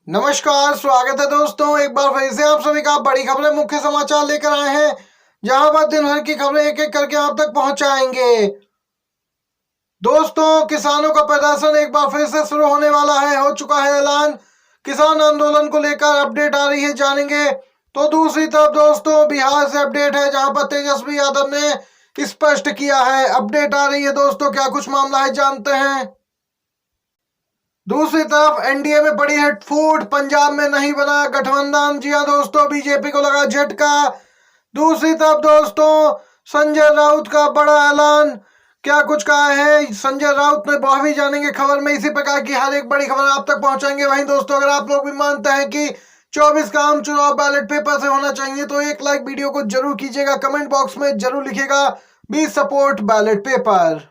नमस्कार, स्वागत है दोस्तों। एक बार फिर से आप सभी का बड़ी खबरें मुख्य समाचार लेकर आए हैं, जहां पर दिन भर की खबरें एक एक करके आप तक पहुंचाएंगे। दोस्तों, किसानों का प्रदर्शन एक बार फिर से शुरू होने वाला है। हो चुका है ऐलान। किसान आंदोलन को लेकर अपडेट आ रही है, जानेंगे। तो दूसरी तरफ दोस्तों, बिहार से अपडेट है, जहां पर तेजस्वी यादव ने स्पष्ट किया है। अपडेट आ रही है दोस्तों, क्या कुछ मामला है, जानते हैं। दूसरी तरफ एनडीए में बड़ी हिट फूट, पंजाब में नहीं बना गठबंधन। जी हां दोस्तों, बीजेपी को लगा झटका। दूसरी तरफ दोस्तों, संजय राउत का बड़ा ऐलान, क्या कुछ कहा है संजय राउत ने, वह भी जानेंगे खबर में। इसी प्रकार की हर एक बड़ी खबर आप तक पहुंचाएंगे। वहीं दोस्तों, अगर आप लोग भी मानते हैं कि 24 का आम चुनाव बैलेट पेपर से होना चाहिए, तो एक लाइक वीडियो को जरूर कीजिएगा। कमेंट बॉक्स में जरूर लिखिएगा, बी सपोर्ट बैलेट पेपर।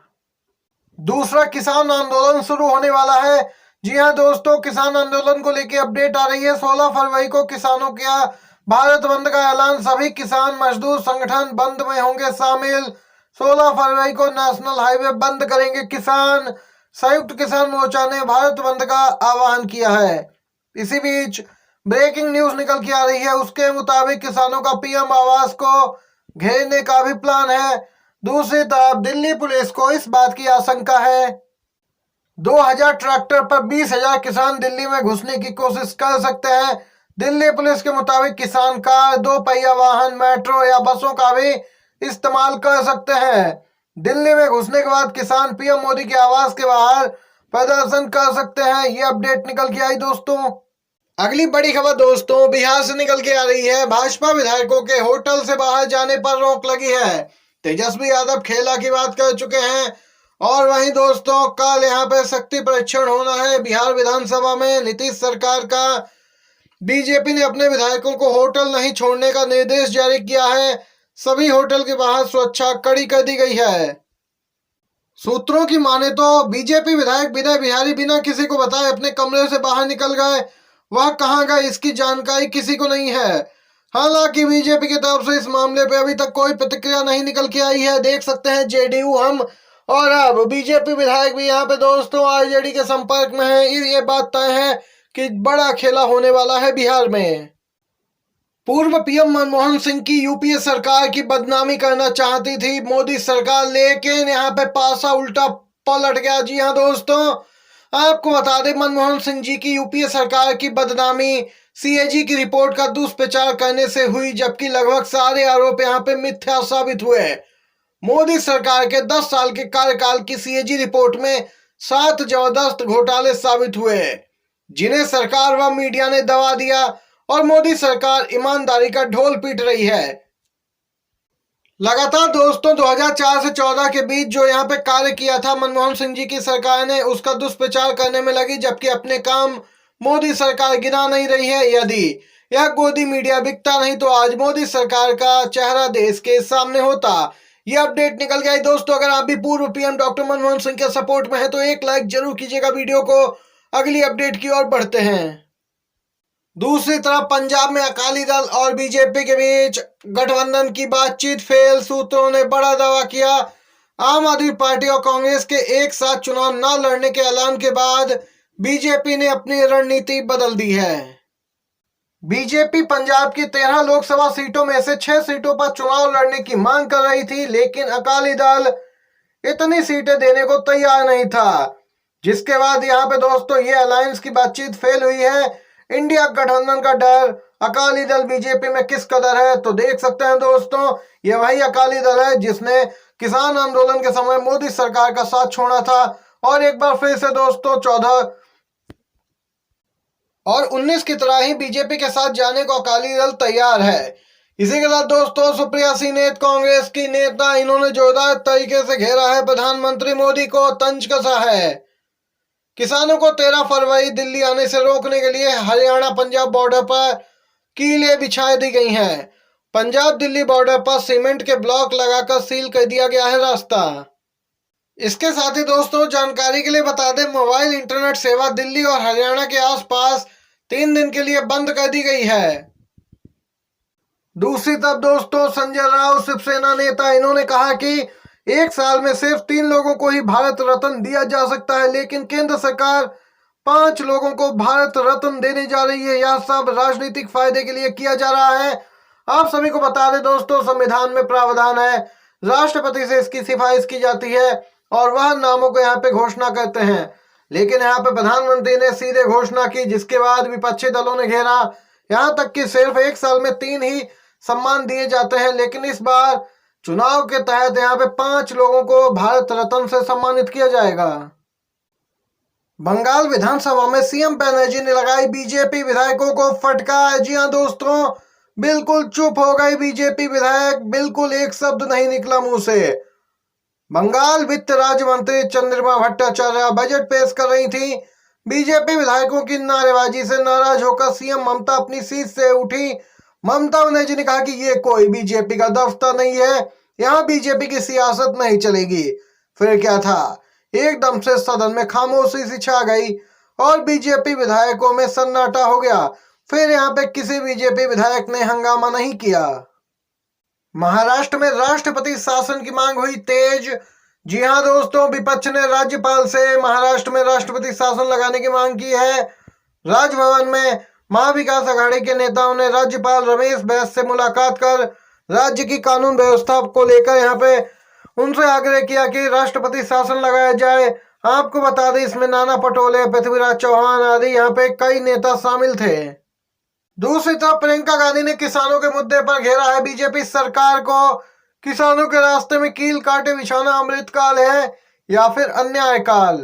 दूसरा, किसान आंदोलन शुरू होने वाला है। जी हां दोस्तों, किसान आंदोलन को लेकर अपडेट आ रही है। 16 फरवरी को किसानों का भारत बंद का ऐलान। सभी किसान मजदूर संगठन बंद में होंगे शामिल। 16 फरवरी को नेशनल हाईवे बंद करेंगे किसान। संयुक्त किसान मोर्चा ने भारत बंद का आह्वान किया है। इसी बीच ब्रेकिंग न्यूज निकल के आ रही है। उसके मुताबिक किसानों का पीएम आवास को घेरने का भी प्लान है। दूसरी तरफ दिल्ली पुलिस को इस बात की आशंका है 2000 ट्रैक्टर पर 20,000 किसान दिल्ली में घुसने की कोशिश कर सकते हैं। दिल्ली पुलिस के मुताबिक किसान कार, दो पहिया वाहन, मेट्रो या बसों का भी इस्तेमाल कर सकते हैं। दिल्ली में घुसने के बाद किसान पीएम मोदी के आवास के बाहर प्रदर्शन कर सकते हैं। ये अपडेट निकल के आई दोस्तों। अगली बड़ी खबर दोस्तों, बिहार से निकल के आ रही है। भाजपा विधायकों के होटल से बाहर जाने पर रोक लगी है। तेजस्वी यादव खेला की बात कर चुके हैं। और वहीं दोस्तों, कल यहाँ पे शक्ति परीक्षण होना है बिहार विधानसभा में। नीतीश सरकार का बीजेपी ने अपने विधायकों को होटल नहीं छोड़ने का निर्देश जारी किया है। सभी होटल के बाहर सुरक्षा कड़ी कर दी गई है। सूत्रों की माने तो बीजेपी विधायक विनय बिहारी बिना किसी को बताए अपने कमरे से बाहर निकल गए। वह कहां गए, इसकी जानकारी किसी को नहीं है। हालांकि बीजेपी की तरफ से इस मामले पे अभी तक कोई प्रतिक्रिया नहीं निकल के आई है। देख सकते हैं जेडीयू, हम और अब बीजेपी विधायक भी यहाँ पे दोस्तों आरजेडी के संपर्क में है। ये बात तय है कि बड़ा खेला होने वाला है बिहार में। पूर्व पीएम मनमोहन सिंह की यूपीए सरकार की बदनामी करना चाहती थी मोदी सरकार, लेकिन यहाँ पे पासा उल्टा पलट गया। जी हाँ दोस्तों, आपको बता दें, मनमोहन सिंह जी की यूपीए सरकार की बदनामी सीएजी की रिपोर्ट का दुष्प्रचार करने से हुई, जबकि लगभग सारे आरोप यहाँ पे मिथ्या साबित हुए। मोदी सरकार के 10 साल के कार्यकाल की सीएजी रिपोर्ट में 7 जबरदस्त घोटाले साबित हुए, जिन्हें सरकार व मीडिया ने दबा दिया और मोदी सरकार ईमानदारी का ढोल पीट रही है। लगातार दोस्तों 2004 से 14 के बीच जो यहाँ पे कार्य किया था मनमोहन सिंह जी की सरकार ने, उसका दुष्प्रचार करने में लगी, जबकि अपने काम मोदी सरकार गिना नहीं रही है। यदि यह गोदी मीडिया बिकता नहीं तो आज मोदी सरकार का चेहरा देश के सामने होता। ये अपडेट निकल गई दोस्तों। अगर आप भी पूर्व पीएम डॉक्टर मनमोहन सिंह के सपोर्ट में है तो एक लाइक जरूर कीजिएगा वीडियो को। अगली अपडेट की ओर बढ़ते हैं। दूसरी तरफ पंजाब में अकाली दल और बीजेपी के बीच गठबंधन की बातचीत फेल। सूत्रों ने बड़ा दावा किया। आम आदमी पार्टी और कांग्रेस के एक साथ चुनाव न लड़ने के ऐलान के बाद बीजेपी ने अपनी रणनीति बदल दी है। बीजेपी पंजाब की 13 लोकसभा सीटों में से 6 सीटों पर चुनाव लड़ने की मांग कर रही थी, लेकिन अकाली दल इतनी सीटें देने को तैयार नहीं था, जिसके बाद यहाँ पे दोस्तों ये अलायंस की बातचीत फेल हुई है। इंडिया गठबंधन का डर अकाली दल बीजेपी में किस कदर है, तो देख सकते हैं दोस्तों, ये वही अकाली दल है जिसने किसान आंदोलन के समय मोदी सरकार का साथ छोड़ा था। और एक बार फिर से दोस्तों 14 और 19 की तरह ही बीजेपी के साथ जाने को अकाली दल तैयार है। इसी के साथ दोस्तों सुप्रिया सिन्हा कांग्रेस की नेता, इन्होंने जोरदार तरीके से घेरा है प्रधानमंत्री मोदी को, तंज कसा है। किसानों को 13 फरवरी दिल्ली आने से रोकने के लिए हरियाणा पंजाब बॉर्डर पर कीलें बिछा दी गई हैं। पंजाब दिल्ली बॉर्डर पर सीमेंट के ब्लॉक लगाकर सील कर दिया गया है रास्ता। इसके साथ ही दोस्तों जानकारी के लिए बता दें, मोबाइल इंटरनेट सेवा दिल्ली और हरियाणा के आसपास 3 दिन के लिए बंद कर दी गई है। दूसरी तरफ दोस्तों संजय राउत शिवसेना नेता, इन्होंने कहा कि एक साल में सिर्फ 3 लोगों को ही भारत रत्न दिया जा सकता है, लेकिन केंद्र सरकार 5 लोगों को भारत रत्न देने जा रही है। यह सब राजनीतिक फायदे के लिए किया जा रहा है। आप सभी को बता दें दोस्तों, संविधान में प्रावधान है, राष्ट्रपति से इसकी सिफारिश की जाती है और वह नामों को यहाँ पे घोषणा करते हैं। लेकिन यहाँ पे प्रधानमंत्री ने सीधे घोषणा की, जिसके बाद विपक्षी दलों ने घेरा। यहाँ तक कि सिर्फ 1 साल में 3 ही सम्मान दिए जाते हैं, लेकिन इस बार चुनाव के तहत यहाँ पे 5 लोगों को भारत रत्न से सम्मानित किया जाएगा। बंगाल विधानसभा में सीएम बनर्जी ने लगाई बीजेपी विधायकों को फटकार। जी हां दोस्तों, बिल्कुल चुप हो गए बीजेपी विधायक, बिल्कुल एक शब्द नहीं निकला मुंह से। बंगाल वित्त राज्य मंत्री चंद्रिमा भट्टाचार्य बजट पेश कर रही थी। बीजेपी विधायकों की नारेबाजी से नाराज होकर सीएम ममता अपनी सीट से उठी। ममता बनर्जी ने कहा कि ये कोई बीजेपी का दफ्तर नहीं है, यहाँ बीजेपी की सियासत नहीं चलेगी। फिर क्या था, एकदम से सदन में खामोशी सी छा गई और बीजेपी विधायकों में सन्नाटा हो गया। फिर यहाँ पे किसी बीजेपी विधायक ने हंगामा नहीं किया। महाराष्ट्र में राष्ट्रपति शासन की मांग हुई तेज। जी हां दोस्तों, विपक्ष ने राज्यपाल से महाराष्ट्र में राष्ट्रपति शासन लगाने की मांग की है। राजभवन में महाविकास आघाड़ी के नेताओं ने राज्यपाल रमेश बैस से मुलाकात कर राज्य की कानून व्यवस्था को लेकर यहाँ पे उनसे आग्रह किया कि राष्ट्रपति शासन लगाया जाए। आपको बता दें, इसमें नाना पटोले, पृथ्वीराज चौहान आदि यहाँ पे कई नेता शामिल थे। दूसरी तरफ प्रियंका गांधी ने किसानों के मुद्दे पर घेरा है बीजेपी सरकार को। किसानों के रास्ते में कील काटे बिछाना अमृतकाल है या फिर अन्याय काल।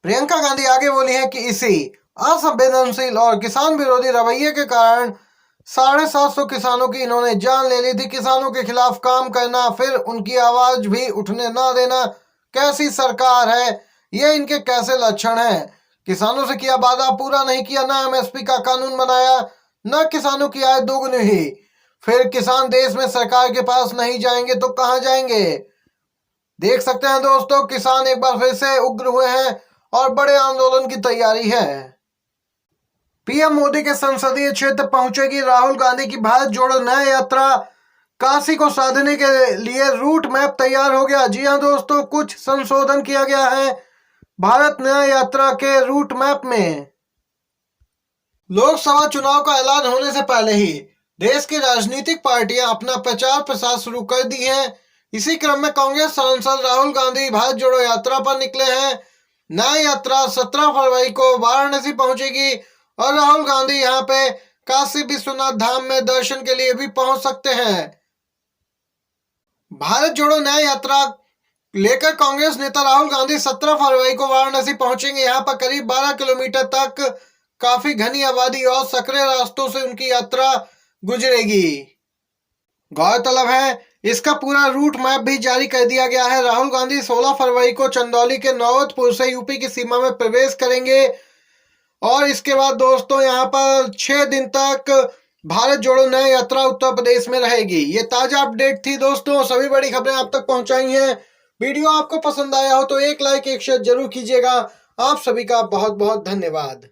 प्रियंका गांधी आगे बोली है कि इसी असंवेदनशील और किसान विरोधी रवैये के कारण 750 किसानों की इन्होंने जान ले ली थी। किसानों के खिलाफ काम करना, फिर उनकी आवाज भी उठने ना देना, कैसी सरकार है ये, इनके कैसे लक्षण हैं। किसानों से किया वादा पूरा नहीं किया, ना एमएसपी का कानून बनाया, न किसानों की आय दोगुनी हुई। फिर किसान देश में सरकार के पास नहीं जाएंगे तो कहां जाएंगे। देख सकते हैं दोस्तों, किसान एक बार फिर से उग्र हुए हैं और बड़े आंदोलन की तैयारी है। पीएम मोदी के संसदीय क्षेत्र पहुंचेगी राहुल गांधी की भारत जोड़ो न्याय यात्रा। काशी को साधने के लिए रूट मैप तैयार हो गया। जी हां दोस्तों, कुछ संशोधन किया गया है भारत न्याय यात्रा के रूट मैप में। लोकसभा चुनाव का ऐलान होने से पहले ही देश की राजनीतिक पार्टियां अपना प्रचार प्रसार शुरू कर दी हैं। इसी क्रम में कांग्रेस सांसद राहुल गांधी भारत जोड़ो यात्रा पर निकले हैं। न्याय यात्रा 17 फरवरी को वाराणसी पहुंचेगी और राहुल गांधी यहां पे काशी विश्वनाथ धाम में दर्शन के लिए भी पहुंच सकते हैं। भारत जोड़ो न्याय यात्रा लेकर कांग्रेस नेता राहुल गांधी 17 फरवरी को वाराणसी पहुंचेंगे। यहां पर करीब 12 किलोमीटर तक काफी घनी आबादी और सकरे रास्तों से उनकी यात्रा गुजरेगी। गौरतलब है, इसका पूरा रूट मैप भी जारी कर दिया गया है। राहुल गांधी 16 फरवरी को चंदौली के नौबतपुर से यूपी की सीमा में प्रवेश करेंगे और इसके बाद दोस्तों यहाँ पर 6 दिन तक भारत जोड़ो न्याय यात्रा उत्तर प्रदेश में रहेगी। ये ताजा अपडेट थी दोस्तों, सभी बड़ी खबरें आप तक पहुंचाई हैं। वीडियो आपको पसंद आया हो तो एक लाइक एक शेयर जरूर कीजिएगा। आप सभी का बहुत बहुत धन्यवाद।